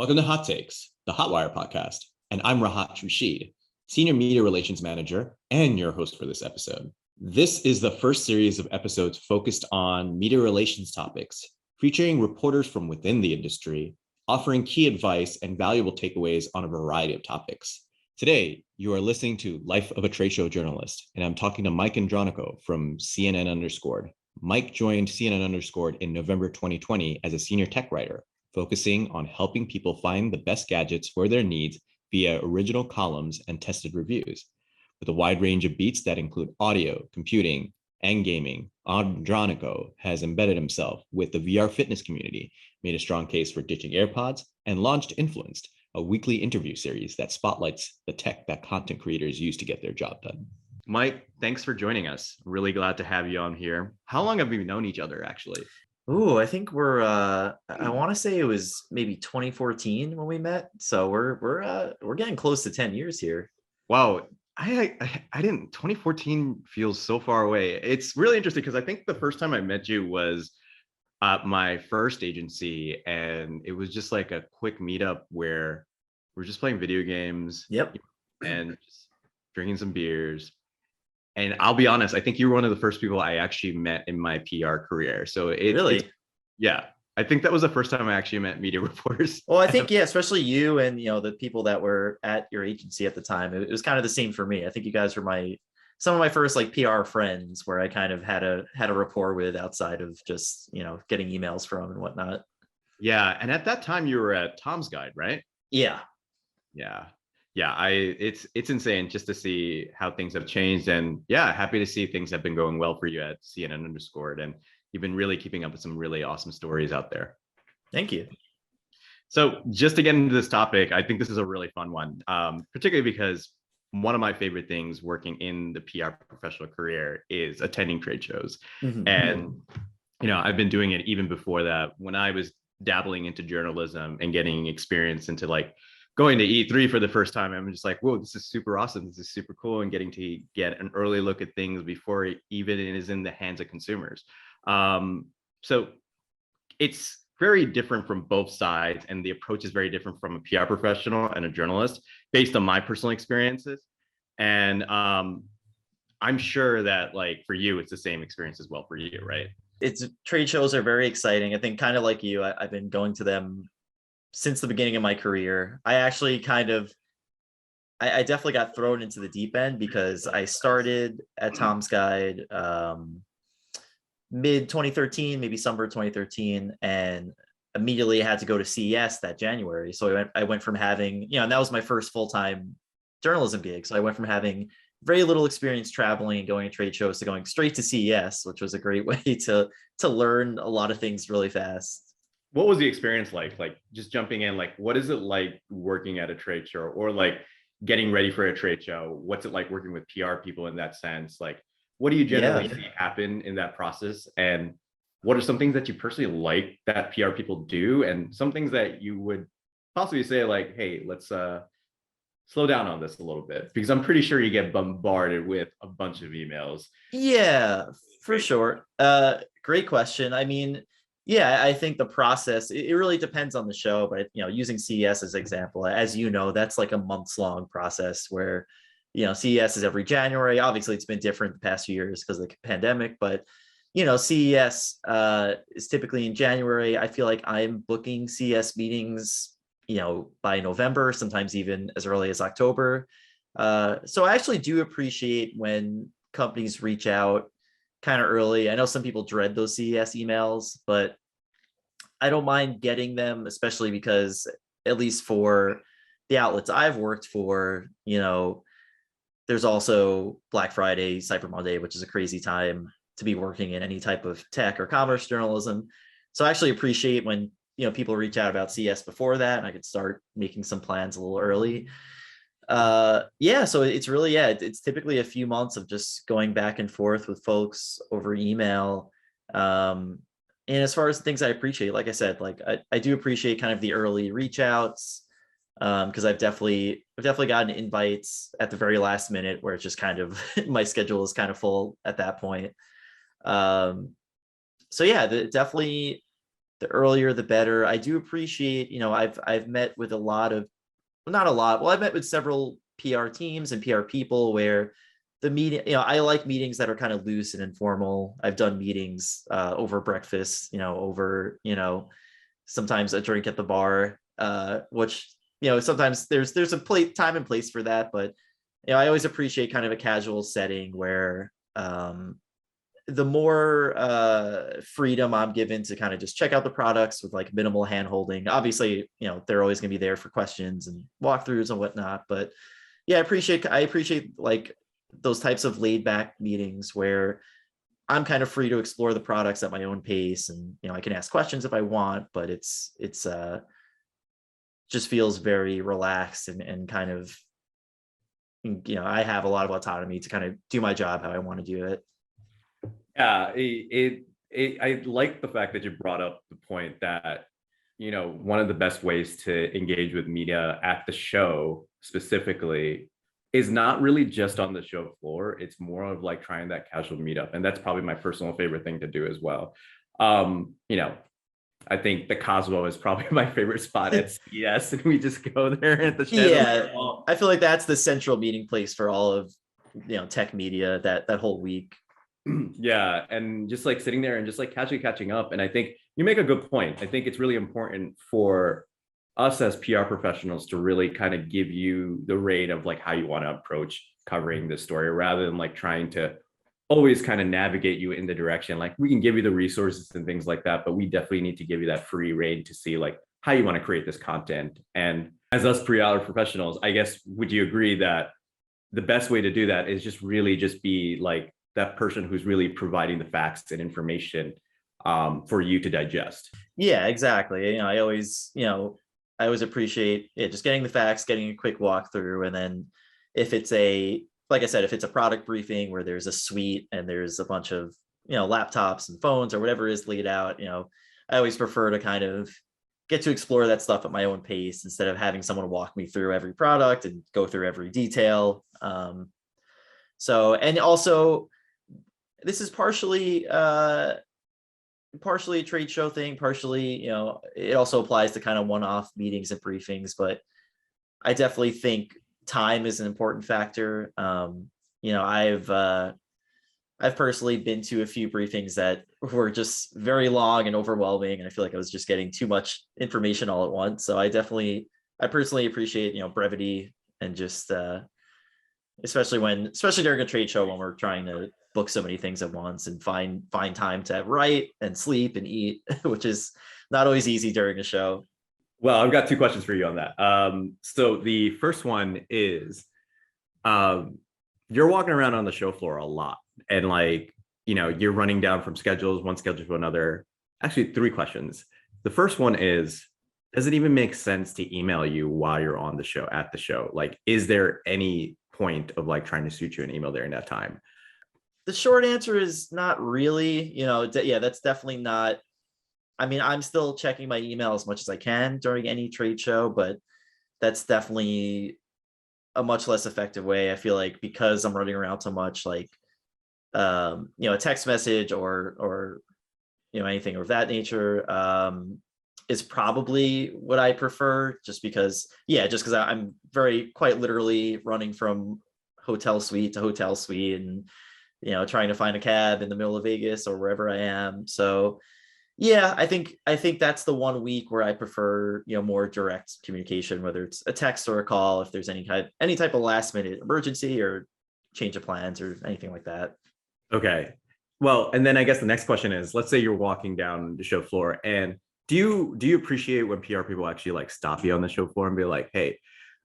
Welcome to Hot Takes, the Hotwire podcast, and I'm Rahat Rashid, Senior Media Relations Manager and your host for this episode. This is the first series of episodes focused on media relations topics, featuring reporters from within the industry, offering key advice and valuable takeaways on a variety of topics. Today, you are listening to Life of a Trade Show Journalist, and I'm talking to Mike Andronico from CNN Underscored. Mike joined CNN Underscored in November 2020 as a senior tech writer, focusing on helping people find the best gadgets for their needs via original columns and tested reviews. With a wide range of beats that include audio, computing, and gaming, Andronico has embedded himself with the VR fitness community, made a strong case for ditching AirPods, and launched Influenced, a weekly interview series that spotlights the tech that content creators use to get their job done. Mike, thanks for joining us. Really glad to have you on here. How long have we known each other, actually? Ooh, I think we're I want to say it was maybe 2014 when we met. So we're getting close to 10 years here. Wow. I didn't 2014 feels so far away. It's really interesting because I think the first time I met you was at my first agency, and it was just like a quick meetup where we're just playing video games. Yep. And just drinking some beers. And I'll be honest, I think you were one of the first people I actually met in my PR career. So yeah, I think that was the first time I actually met media reporters. Well, I think, yeah, especially you and, the people that were at your agency at the time. It was kind of the same for me. I think you guys were some of my first like PR friends where I kind of had a rapport with outside of just, getting emails from and whatnot. Yeah. And at that time you were at Tom's Guide, right? Yeah. It's insane just to see how things have changed, and happy to see things have been going well for you at CNN Underscored, and you've been really keeping up with some really awesome stories out there. Thank you. So just to get into this topic, I think this is a really fun one, particularly because one of my favorite things working in the PR professional career is attending trade shows. Mm-hmm. And I've been doing it even before that. When I was dabbling into journalism and getting experience into like going to E3 for the first time, I'm just like, whoa, this is super awesome. This is super cool. And getting to get an early look at things before it even is in the hands of consumers. So it's very different from both sides. And the approach is very different from a PR professional and a journalist based on my personal experiences. And I'm sure that like for you, it's the same experience as well for you, right? Trade shows are very exciting. I think kind of like you, I've been going to them since the beginning of my career. I actually I definitely got thrown into the deep end because I started at Tom's Guide mid 2013, maybe summer 2013, and immediately had to go to CES that January. So I went from having, and that was my first full-time journalism gig. So I went from having very little experience traveling and going to trade shows to going straight to CES, which was a great way to learn a lot of things really fast. What was the experience like just jumping in? Like, what is it like working at a trade show, or like getting ready for a trade show? What's it like working with PR people in that sense? Like, what do you generally see happen in that process? And what are some things that you personally like that PR people do? And some things that you would possibly say like, hey, let's slow down on this a little bit, because I'm pretty sure you get bombarded with a bunch of emails. Yeah, for sure. Great question. I mean, yeah, I think the process, it really depends on the show, but using CES as an example, as that's like a months-long process where, CES is every January. Obviously, it's been different the past few years because of the pandemic, but CES is typically in January. I feel like I'm booking CES meetings, by November, sometimes even as early as October. So I actually do appreciate when companies reach out kind of early. I know some people dread those CES emails, but I don't mind getting them, especially because at least for the outlets I've worked for, there's also Black Friday, Cyber Monday, which is a crazy time to be working in any type of tech or commerce journalism. So I actually appreciate when, people reach out about CES before that, and I could start making some plans a little early. So it's really, it's typically a few months of just going back and forth with folks over email. And as far as the things I appreciate, like I said, like I do appreciate kind of the early reach outs, because I've definitely gotten invites at the very last minute where it's just kind of my schedule is kind of full at that point. So yeah, definitely the earlier the better. I do appreciate, I've met with a lot of, well, not a lot. Well, I've met with several PR teams and PR people where the meeting, I like meetings that are kind of loose and informal. I've done meetings over breakfast, over, sometimes a drink at the bar, which, sometimes there's a time and place for that. But, I always appreciate kind of a casual setting where the more freedom I'm given to kind of just check out the products with like minimal hand holding. Obviously, they're always going to be there for questions and walkthroughs and whatnot. But yeah, I appreciate like those types of laid back meetings where I'm kind of free to explore the products at my own pace, and I can ask questions if I want, but it's just feels very relaxed and kind of, I have a lot of autonomy to kind of do my job how I want to do it. Yeah, I like the fact that you brought up the point that, one of the best ways to engage with media at the show specifically is not really just on the show floor. It's more of like trying that casual meetup. And that's probably my personal favorite thing to do as well. I think the Cosmo is probably my favorite spot at CES, and we just go there at the show. Yeah, I feel like that's the central meeting place for all of, tech media that whole week. Yeah, and just like sitting there and just like casually catching up. And I think you make a good point. I think it's really important for us as PR professionals to really kind of give you the rein of like how you want to approach covering this story, rather than like trying to always kind of navigate you in the direction. Like we can give you the resources and things like that, but we definitely need to give you that free rein to see like how you want to create this content. And as us PR professionals, I guess, would you agree that the best way to do that is just really just be like that person who's really providing the facts and information for you to digest? Yeah, exactly. I always appreciate just getting the facts, getting a quick walkthrough. And then if it's like I said, if it's a product briefing where there's a suite and there's a bunch of, laptops and phones or whatever is laid out, I always prefer to kind of get to explore that stuff at my own pace instead of having someone walk me through every product and go through every detail. And also this is partially a trade show thing, partially, it also applies to kind of one-off meetings and briefings, but I definitely think time is an important factor. I've personally been to a few briefings that were just very long and overwhelming, and I feel like I was just getting too much information all at once. So I personally appreciate, brevity and just, especially during a trade show when we're trying to book so many things at once and find time to write and sleep and eat, which is not always easy during a show. Well, I've got two questions for you on that. So the first one is, you're walking around on the show floor a lot, and like, you're running down from one schedule to another. Actually, three questions. The first one is, does it even make sense to email you while you're on the show, at the show? Like, is there any point of like trying to shoot you an email during that time? The short answer is not really. That's definitely not. I mean, I'm still checking my email as much as I can during any trade show, but that's definitely a much less effective way. I feel like, because I'm running around so much, like, a text message or anything of that nature is probably what I prefer, just because I'm quite literally running from hotel suite to hotel suite and, trying to find a cab in the middle of Vegas or wherever I am. So yeah, I think that's the one week where I prefer, more direct communication, whether it's a text or a call, if there's any type of last minute emergency or change of plans or anything like that. Okay. Well, and then I guess the next question is, let's say you're walking down the show floor, and do you appreciate when PR people actually like stop you on the show floor and be like, hey,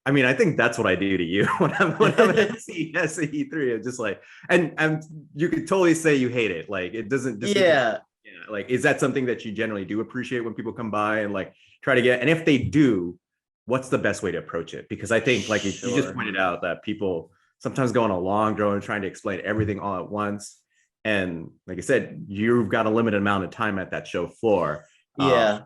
I mean, I think that's what I do to you when I'm at CES E3. It's just like, and you could totally say you hate it. Like, it doesn't. Yeah. Yeah. Like, is that something that you generally do appreciate when people come by and like try to get? And if they do, what's the best way to approach it? Because I think, like you just pointed out, that people sometimes go on a long drone trying to explain everything all at once. And like I said, you've got a limited amount of time at that show floor. Yeah.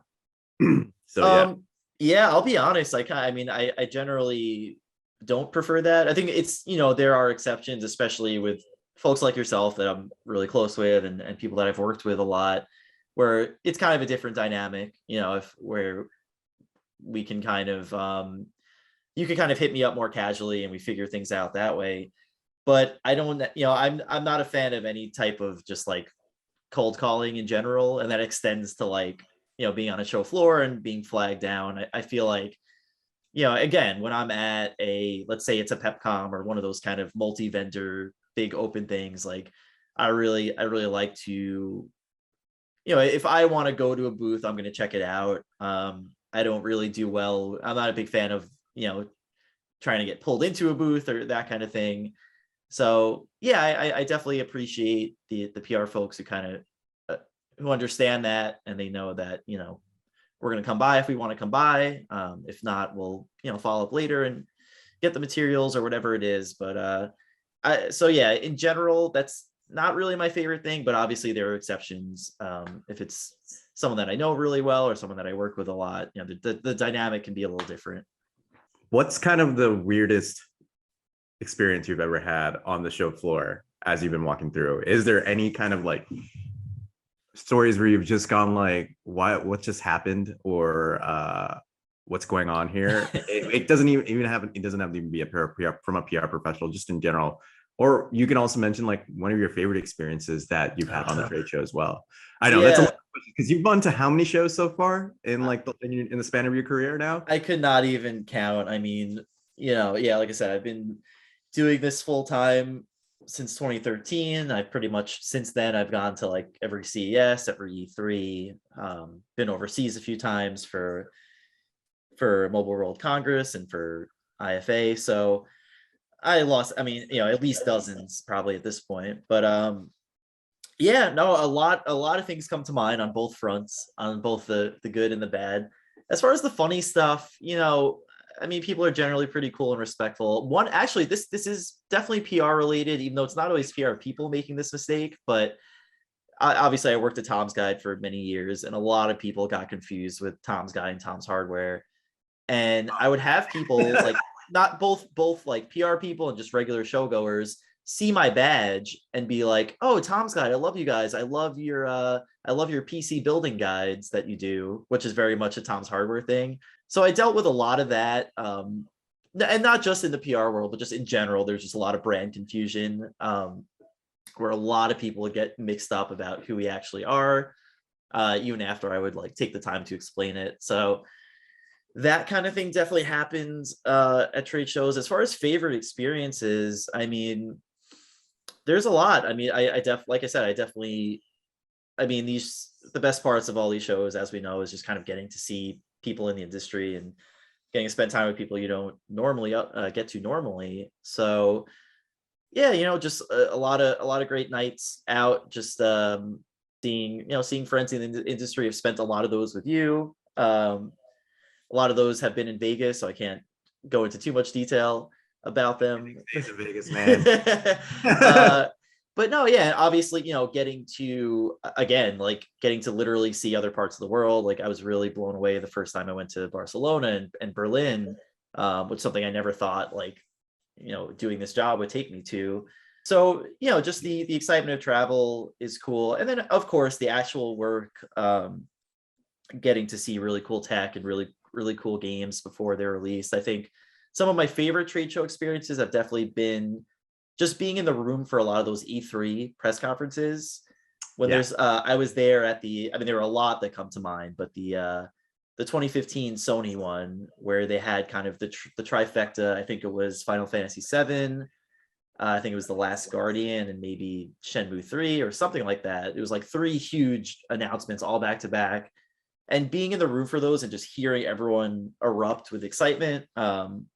Yeah. I'll be honest. I generally don't prefer that. I think it's, there are exceptions, especially with folks like yourself that I'm really close with and people that I've worked with a lot, where it's kind of a different dynamic, if where we can kind of you can kind of hit me up more casually and we figure things out that way. But I don't, I'm not a fan of any type of just like cold calling in general, and that extends to like, being on a show floor and being flagged down. I feel like, again, when I'm at let's say it's a PepCom or one of those kind of multi-vendor big open things, like I really like to, if I want to go to a booth, I'm going to check it out. I don't really do well. I'm not a big fan of, trying to get pulled into a booth or that kind of thing. So yeah, I definitely appreciate the PR folks who kind of who understand that, and they know that, we're going to come by if we want to come by. If not, we'll, follow up later and get the materials or whatever it is. But so yeah, in general, that's not really my favorite thing, but obviously there are exceptions. If it's someone that I know really well or someone that I work with a lot, the dynamic can be a little different. What's kind of the weirdest experience you've ever had on the show floor as you've been walking through? Is there any kind of like stories where you've just gone like, what just happened, or what's going on here? It doesn't even have, it doesn't have to even be a PR from a PR professional, just in general. Or you can also mention like one of your favorite experiences that you've had on the trade show as well. I know that's a lot, because you've gone to how many shows so far in like in the span of your career now? I could not even count. I mean, like I said, I've been doing this full time since 2013. I pretty much since then I've gone to like every CES, every E3, been overseas a few times for Mobile World Congress and for IFA. So I lost, I mean, at least dozens probably at this point. But yeah, no, a lot of things come to mind on both fronts, on both the good and the bad. As far as the funny stuff, I mean, people are generally pretty cool and respectful. Actually, this is definitely PR related, even though it's not always PR people making this mistake. But obviously, I worked at Tom's Guide for many years, and a lot of people got confused with Tom's Guide and Tom's Hardware. And I would have people like not both like PR people and just regular showgoers see my badge and be like, "Oh, Tom's Guide, I love you guys. I love your PC building guides that you do," which is very much a Tom's Hardware thing. So I dealt with a lot of that, and not just in the PR world, but just in general. There's just a lot of brand confusion, where a lot of people would get mixed up about who we actually are, even after I would like take the time to explain it. So that kind of thing definitely happens at trade shows. As far as favorite experiences, I mean, there's a lot. I mean, like I said, I mean, the best parts of all these shows, as we know, is just kind of getting to see people in the industry and getting to spend time with people you don't normally get to normally. So yeah, just a lot of great nights out, just seeing friends in the industry. I've spent a lot of those with you. A lot of those have been in Vegas, so I can't go into too much detail about them. Days in Vegas, man. But no, yeah, obviously, getting to literally see other parts of the world. Like I was really blown away the first time I went to Barcelona and Berlin, which something I never thought like, doing this job would take me to. So, just the excitement of travel is cool. And then of course the actual work, getting to see really cool tech and really cool games before they're released. I think some of my favorite trade show experiences have definitely been just being in the room for a lot of those E3 press conferences. When there's I was there at there were a lot that come to mind, but the 2015 Sony one, where they had kind of the trifecta. I think it was Final Fantasy VII, I think it was The Last Guardian, and maybe Shenmue 3 or something like that. It was like 3 huge announcements all back to back. And being in the room for those and just hearing everyone erupt with excitement,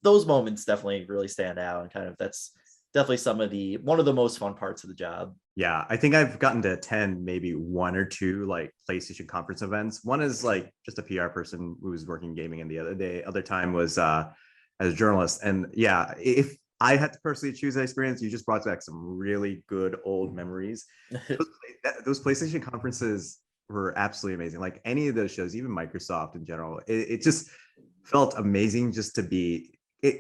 those moments definitely really stand out. And kind of that's definitely one of the most fun parts of the job. Yeah, I think I've gotten to attend maybe 1 or 2 like PlayStation conference events. One is like just a PR person who was working gaming, and the other time was as a journalist. And yeah, if I had to personally choose that experience, you just brought back some really good old memories. Those PlayStation conferences were absolutely amazing. Like any of those shows, even Microsoft in general, it just felt amazing just to be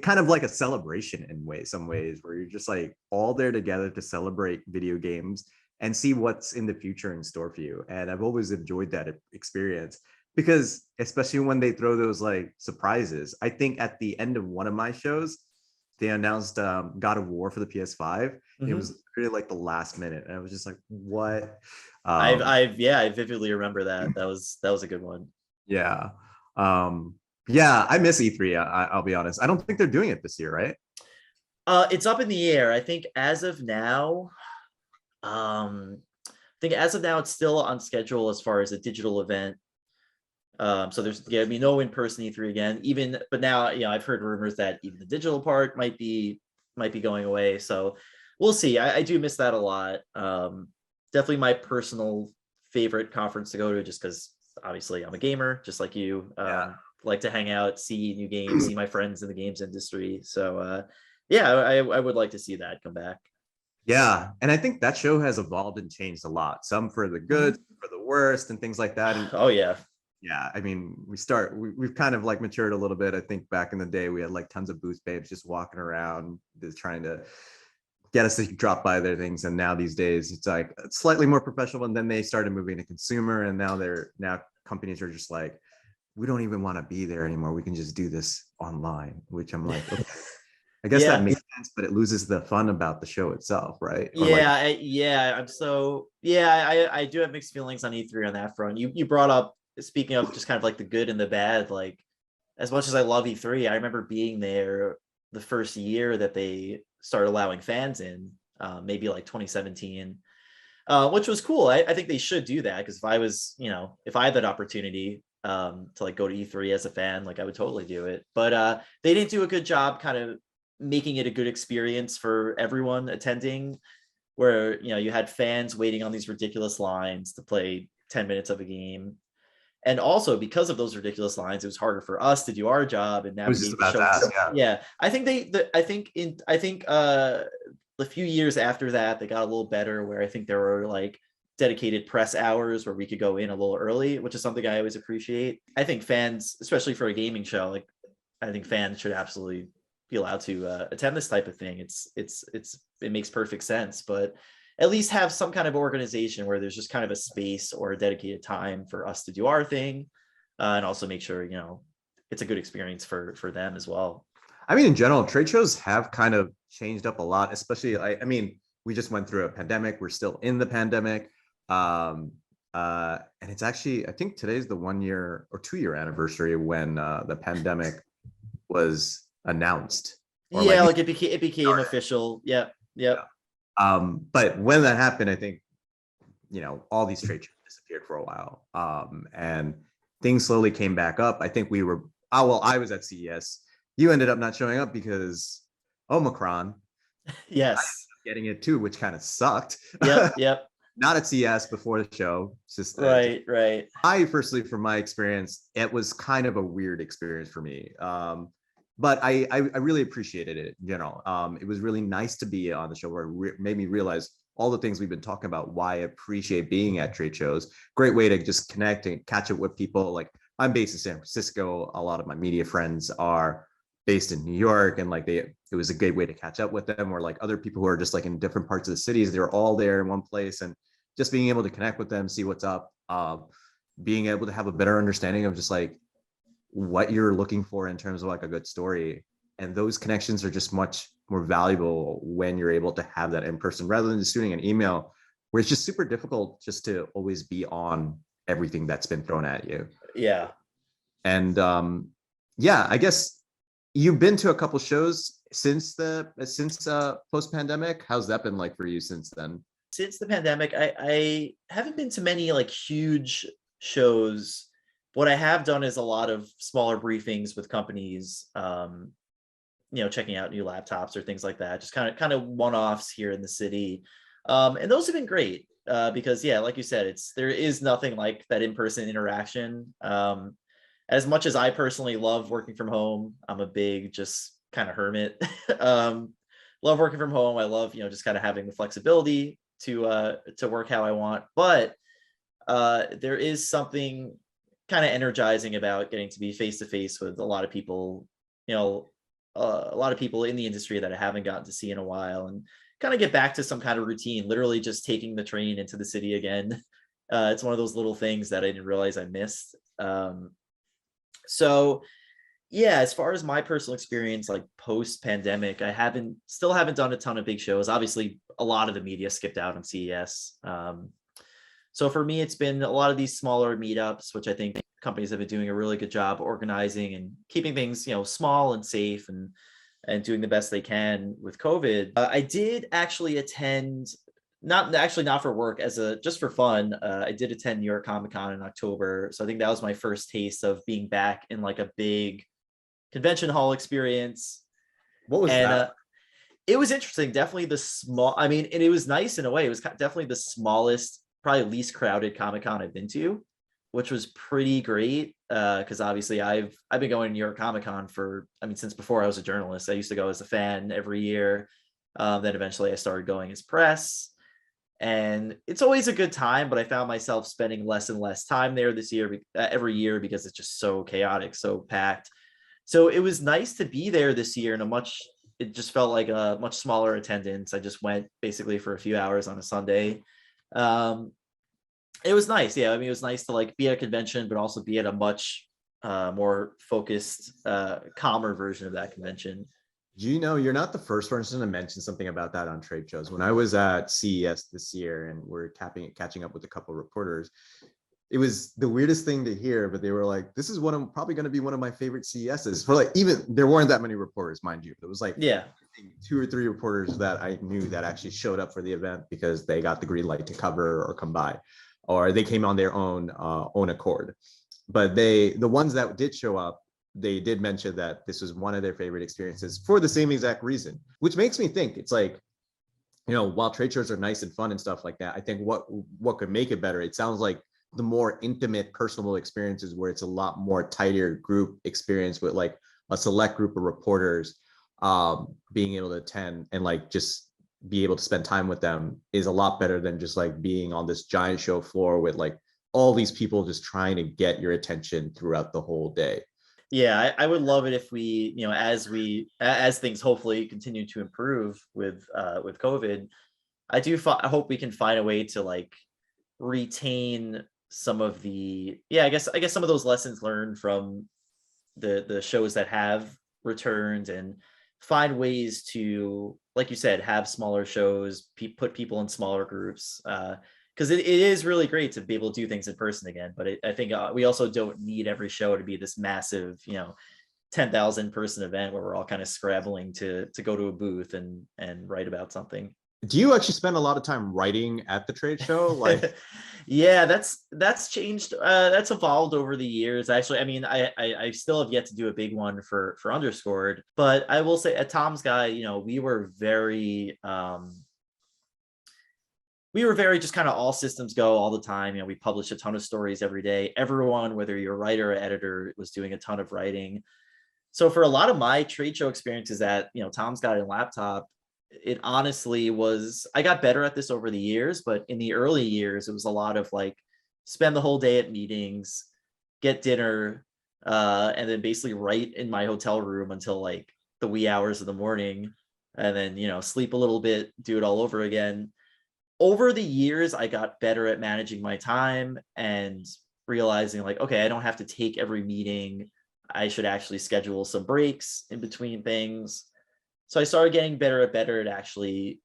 kind of like a celebration in some ways, where you're just like all there together to celebrate video games and see what's in the future in store for you. And I've always enjoyed that experience because especially when they throw those like surprises. I think at the end of one of my shows, they announced God of War for the PS5. It was really like the last minute, and I was just like, "What?" I vividly remember that. That was a good one. Yeah, yeah. I miss E3. I'll be honest. I don't think they're doing it this year, right? It's up in the air. I think as of now, it's still on schedule as far as a digital event. So there's gonna be no in-person E3 again. But now, I've heard rumors that even the digital part might be going away. So we'll see. I do miss that a lot. Definitely my personal favorite conference to go to, just because obviously I'm a gamer, just like you. Like to hang out, see new games, see my friends in the games industry. So I would like to see that come back. Yeah, and I think that show has evolved and changed a lot. Some for the good, for the worst, and things like that. And oh yeah. Yeah, I mean, we've kind of like matured a little bit. I think back in the day, we had like tons of booth babes just walking around, just trying to get us to drop by their things. And now these days, it's like slightly more professional. And then they started moving to consumer, and now companies are just like, we don't even want to be there anymore. We can just do this online, which I'm like, okay. I guess that makes sense, but it loses the fun about the show itself, right? Or I do have mixed feelings on E3 on that front. You brought up, speaking of just kind of like the good and the bad, like as much as I love E3, I remember being there the first year that they started allowing fans in, maybe like 2017, which was cool. I think they should do that, because if I had that opportunity to like go to E3 as a fan, like I would totally do it. But they didn't do a good job kind of making it a good experience for everyone attending, where you had fans waiting on these ridiculous lines to play 10 minutes of a game. And also, because of those ridiculous lines, it was harder for us to do our job and navigate the show. I think the few years after that, they got a little better, where I think there were like dedicated press hours where we could go in a little early, which is something I always appreciate. I think fans, especially for a gaming show, I think fans should absolutely be allowed to attend this type of thing. It makes perfect sense, but at least have some kind of organization where there's just kind of a space or a dedicated time for us to do our thing, and also make sure it's a good experience for them as well. I mean, in general, trade shows have kind of changed up a lot, especially I mean, we just went through a pandemic. We're still in the pandemic. And it's actually, I think today's the 1 year or 2 year anniversary when the pandemic was announced. It became official. Yep. But when that happened, I think, all these trade shows disappeared for a while. And things slowly came back up. I think I was at CES. You ended up not showing up because Omicron. Yes. Getting it too, which kind of sucked. Yep. Not at CES before the show. It's just right. I personally, from my experience, it was kind of a weird experience for me. But I really appreciated it in general. It was really nice to be on the show, where it made me realize all the things we've been talking about, why I appreciate being at trade shows. Great way to just connect and catch up with people. Like, I'm based in San Francisco. A lot of my media friends are based in New York, and like it was a great way to catch up with them, or like other people who are just like in different parts of the cities. They were all there in one place, and just being able to connect with them, see what's up, being able to have a better understanding of just like what you're looking for in terms of like a good story. And those connections are just much more valuable when you're able to have that in person, rather than just doing an email, where it's just super difficult just to always be on everything that's been thrown at you. Yeah. And I guess you've been to a couple shows since post-pandemic. How's that been like for you since then? Since the pandemic, I haven't been to many like huge shows. What I have done is a lot of smaller briefings with companies, checking out new laptops or things like that, just kind of one-offs here in the city. And those have been great, because like you said, there is nothing like that in-person interaction. As much as I personally love working from home, I'm a big just kind of hermit. Love working from home. I love, just kind of having the flexibility to work how I want. But there is something kind of energizing about getting to be face to face with a lot of people, a lot of people in the industry that I haven't gotten to see in a while, and kind of get back to some kind of routine, literally just taking the train into the city again. It's one of those little things that I didn't realize I missed. So yeah, as far as my personal experience, like post pandemic, still haven't done a ton of big shows. Obviously, a lot of the media skipped out on CES. So for me, it's been a lot of these smaller meetups, which I think companies have been doing a really good job organizing and keeping things, small and safe, and doing the best they can with COVID. I did actually attend, not for work, just for fun. I did attend New York Comic Con in October. So I think that was my first taste of being back in like a big convention hall experience. What was that? It was interesting. Definitely and it was nice in a way. It was definitely the smallest, probably least crowded Comic Con I've been to, which was pretty great. Because obviously I've been going to New York Comic Con since before I was a journalist. I used to go as a fan every year. Then eventually I started going as press. And it's always a good time, but I found myself spending less and less time there this year, every year, because it's just so chaotic, so packed. So it was nice to be there this year it just felt like a much smaller attendance. I just went basically for a few hours on a Sunday. It was nice. Yeah. It was nice to like be at a convention, but also be at a much more focused, calmer version of that convention. You're not the first person to mention something about that on trade shows. When I was at CES this year and we're catching up with a couple of reporters, it was the weirdest thing to hear, but they were like, this is probably going to be one of my favorite CESs. For like, even there weren't that many reporters, mind you. It was like 2 or 3 reporters that I knew that actually showed up for the event because they got the green light to cover or come by, or they came on their own accord. But the ones that did show up, they did mention that this was one of their favorite experiences for the same exact reason, which makes me think it's like, while trade shows are nice and fun and stuff like that, I think what could make it better, it sounds like the more intimate, personal experiences where it's a lot more tighter group experience with like a select group of reporters being able to attend and like just be able to spend time with them is a lot better than just like being on this giant show floor with like all these people just trying to get your attention throughout the whole day. Yeah, I would love it if we, as things hopefully continue to improve with COVID, I hope we can find a way to like retain some of the, I guess some of those lessons learned from the shows that have returned, and find ways to, like you said, have smaller shows, put people in smaller groups. Because it is really great to be able to do things in person again. But I think we also don't need every show to be this massive, 10,000 person event where we're all kind of scrabbling to go to a booth and write about something. Do you actually spend a lot of time writing at the trade show? Like, yeah, that's changed. That's evolved over the years. Actually, I still have yet to do a big one for Underscored, but I will say at Tom's Guy, we were very just kind of all systems go all the time. We published a ton of stories every day. Everyone, whether you're a writer or editor, was doing a ton of writing. So for a lot of my trade show experiences at, Tom's Guy and Laptop, it honestly was, I got better at this over the years, but in the early years, it was a lot of like spend the whole day at meetings, get dinner, and then basically write in my hotel room until like the wee hours of the morning, and then, sleep a little bit, do it all over again. Over the years, I got better at managing my time and realizing like, okay, I don't have to take every meeting. I should actually schedule some breaks in between things. So I started getting better at actually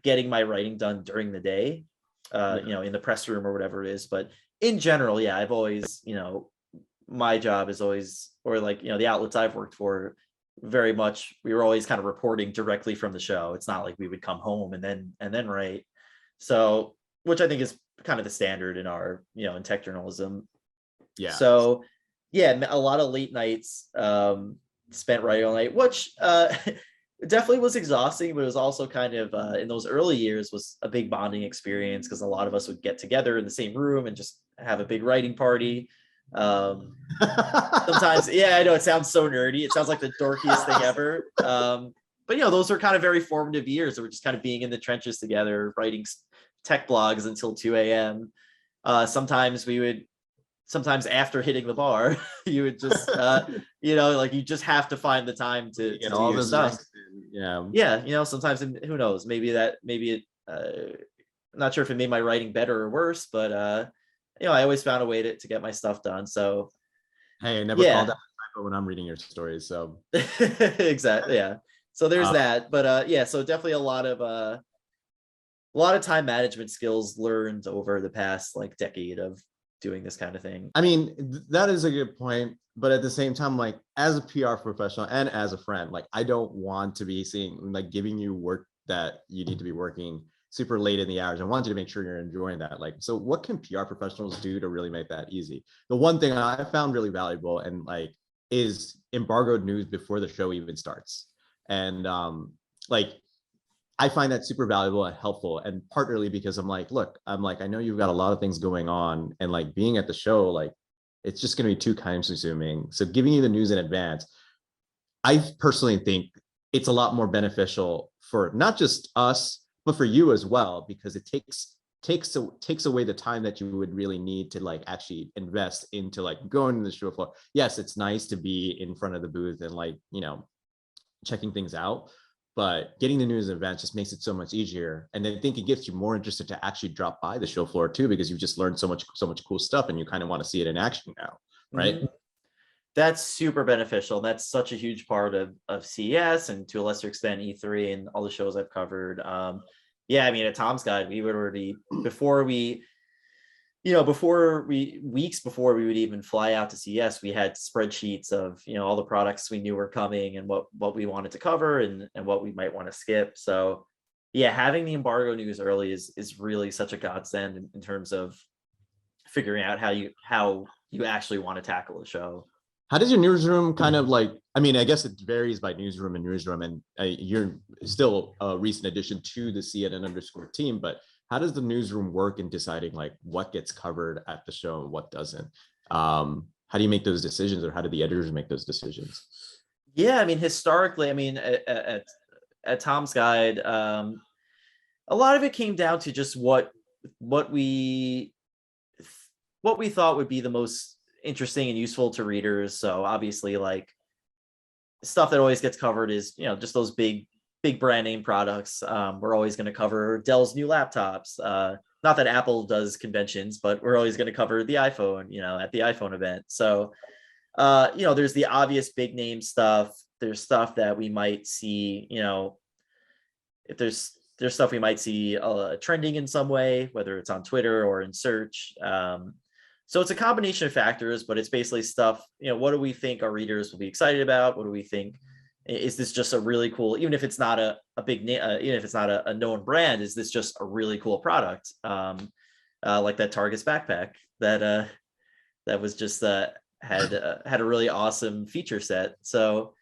getting my writing done during the day, in the press room or whatever it is. But in general, yeah, I've always, my job is always, or like, the outlets I've worked for, very much, we were always kind of reporting directly from the show. It's not like we would come home and then write. So, which I think is kind of the standard in our, in tech journalism. Yeah. So, yeah, a lot of late nights spent writing all night, which definitely was exhausting, but it was also kind of in those early years was a big bonding experience because a lot of us would get together in the same room and just have a big writing party. Sometimes, yeah, I know it sounds so nerdy. It sounds like the dorkiest thing ever. But those were kind of very formative years. That we're just kind of being in the trenches together, writing tech blogs until 2 a.m. Sometimes after hitting the bar, you would just, like you just have to find the time to do your stuff. Yeah, sometimes, who knows, maybe it, I'm not sure if it made my writing better or worse, but I always found a way to get my stuff done. So Hey, I never called out a typo when I'm reading your stories. So exactly. Yeah. So there's that. But yeah, so definitely a lot of time management skills learned over the past like decade of doing this kind of thing. I mean, that is a good point. But at the same time, like as a PR professional and as a friend, like I don't want to be giving you work that you need to be working super late in the hours. I want you to make sure you're enjoying that. Like, so what can PR professionals do to really make that easy? The one thing I found really valuable and like is embargoed news before the show even starts. And like I find that super valuable and helpful, and partly because I'm like, look, I know you've got a lot of things going on, and like being at the show, like it's just going to be too time consuming. So giving you the news in advance, I personally think it's a lot more beneficial for not just us, but for you as well, because it takes away the time that you would really need to like actually invest into like going to the show floor. Yes, it's nice to be in front of the booth and like, checking things out, but getting the news in advance just makes it so much easier. And then I think it gets you more interested to actually drop by the show floor too, because you've just learned so much cool stuff and you kind of want to see it in action now, right? Mm-hmm. That's super beneficial. That's such a huge part of CES, and to a lesser extent E3 and all the shows I've covered. Yeah, I mean, at Tom's Guide, we would already, weeks before we would even fly out to CES, we had spreadsheets of, all the products we knew were coming and what we wanted to cover and what we might want to skip. So yeah, having the embargo news early is really such a godsend in terms of figuring out how you actually want to tackle a show. How does your newsroom kind of like, I mean, I guess it varies by newsroom, and you're still a recent addition to the CNN_ team, but how does the newsroom work in deciding like what gets covered at the show and what doesn't? How do you make those decisions, or how do the editors make those decisions? Yeah, I mean, historically, I mean, at Tom's Guide, a lot of it came down to just what we thought would be the most interesting and useful to readers. So obviously, like, stuff that always gets covered is just those big brand name products. We're always going to cover Dell's new laptops. Not that Apple does conventions, but we're always going to cover the iPhone, at the iPhone event. So there's the obvious big name stuff. There's stuff that we might see, if there's stuff we might see trending in some way, whether it's on Twitter or in search. So it's a combination of factors, but it's basically stuff, what do we think our readers will be excited about? What do we think? Is this just a really cool, even if it's not a big name, even if it's not a known brand, is this just a really cool product? Like that Target's backpack that was just had a really awesome feature set. So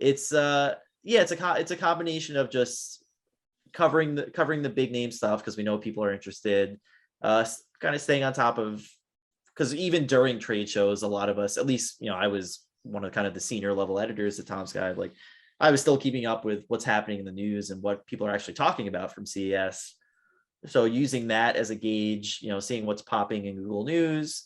it's it's a combination of just covering the big name stuff because we know people are interested, kind of staying on top of, because even during trade shows, a lot of us, at least, I was one of kind of the senior level editors at Tom's Guide, like I was still keeping up with what's happening in the news and what people are actually talking about from CES. So using that as a gauge, seeing what's popping in Google News,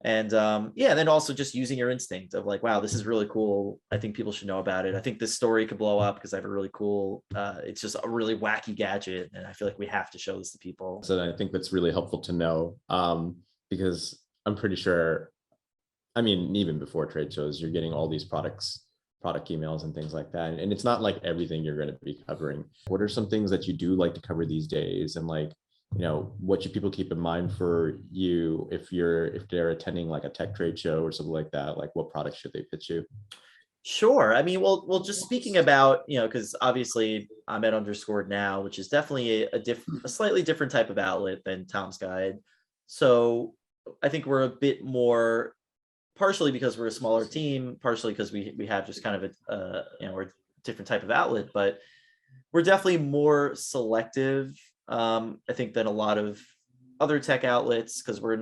and then also just using your instinct of like, wow, this is really cool. I think people should know about it. I think this story could blow up because I have a really cool, it's just a really wacky gadget, and I feel like we have to show this to people. So I think that's really helpful to know, because I'm pretty sure, I mean, even before trade shows, you're getting all these product emails and things like that. And it's not like everything you're going to be covering. What are some things that you do like to cover these days? And like, what should people keep in mind for you if they're attending like a tech trade show or something like that? Like what products should they pitch you? Sure. I mean, well, just speaking about, because obviously I'm at Underscored now, which is definitely a slightly different type of outlet than Tom's Guide. So I think we're a bit more, partially because we're a smaller team, partially because we have just kind of we're a different type of outlet, but we're definitely more selective, I think, than a lot of other tech outlets, because we're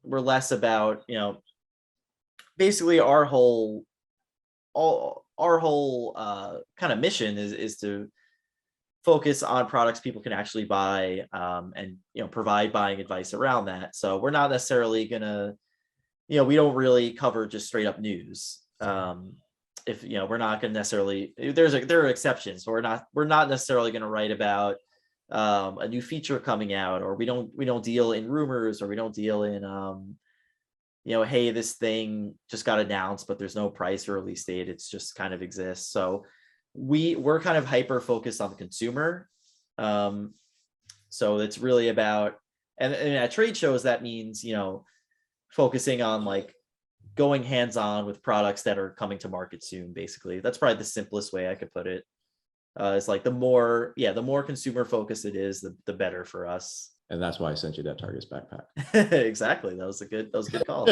less about, basically our whole kind of mission is to focus on products people can actually buy, and provide buying advice around that. So we're not necessarily gonna, we don't really cover just straight up news. if we're not going to necessarily, there are exceptions. But we're not necessarily going to write about a new feature coming out, or we don't deal in rumors, or we don't deal in hey, this thing just got announced, but there's no price or release date. It's just kind of exists. So we're kind of hyper focused on the consumer. So it's really about, and at trade shows, that means, focusing on like going hands-on with products that are coming to market soon. Basically, that's probably the simplest way I could put it. It's like the more consumer focused it is, the better for us. And that's why I sent you that Targus backpack. Exactly. That was a good call.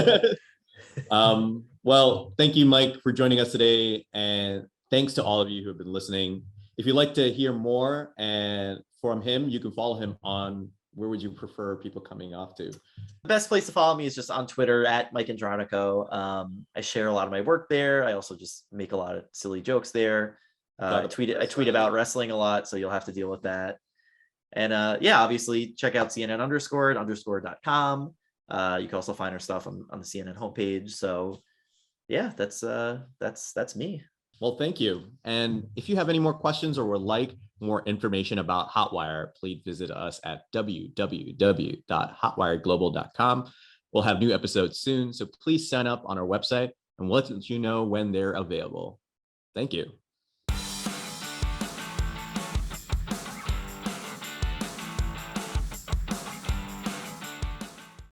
Well, thank you, Mike, for joining us today. And thanks to all of you who have been listening. If you'd like to hear more and from him, you can follow him on, where would you prefer people coming off to? The best place to follow me is just on Twitter at Mike Andronico. I share a lot of my work there. I also just make a lot of silly jokes there. I tweet about wrestling a lot, so you'll have to deal with that. And obviously check out CNN_@_.com. You can also find our stuff on the CNN homepage. So yeah, that's me. Well, thank you. And if you have any more questions or would like more information about Hotwire, please visit us at www.hotwireglobal.com. We'll have new episodes soon, so please sign up on our website and we'll let you know when they're available. Thank you.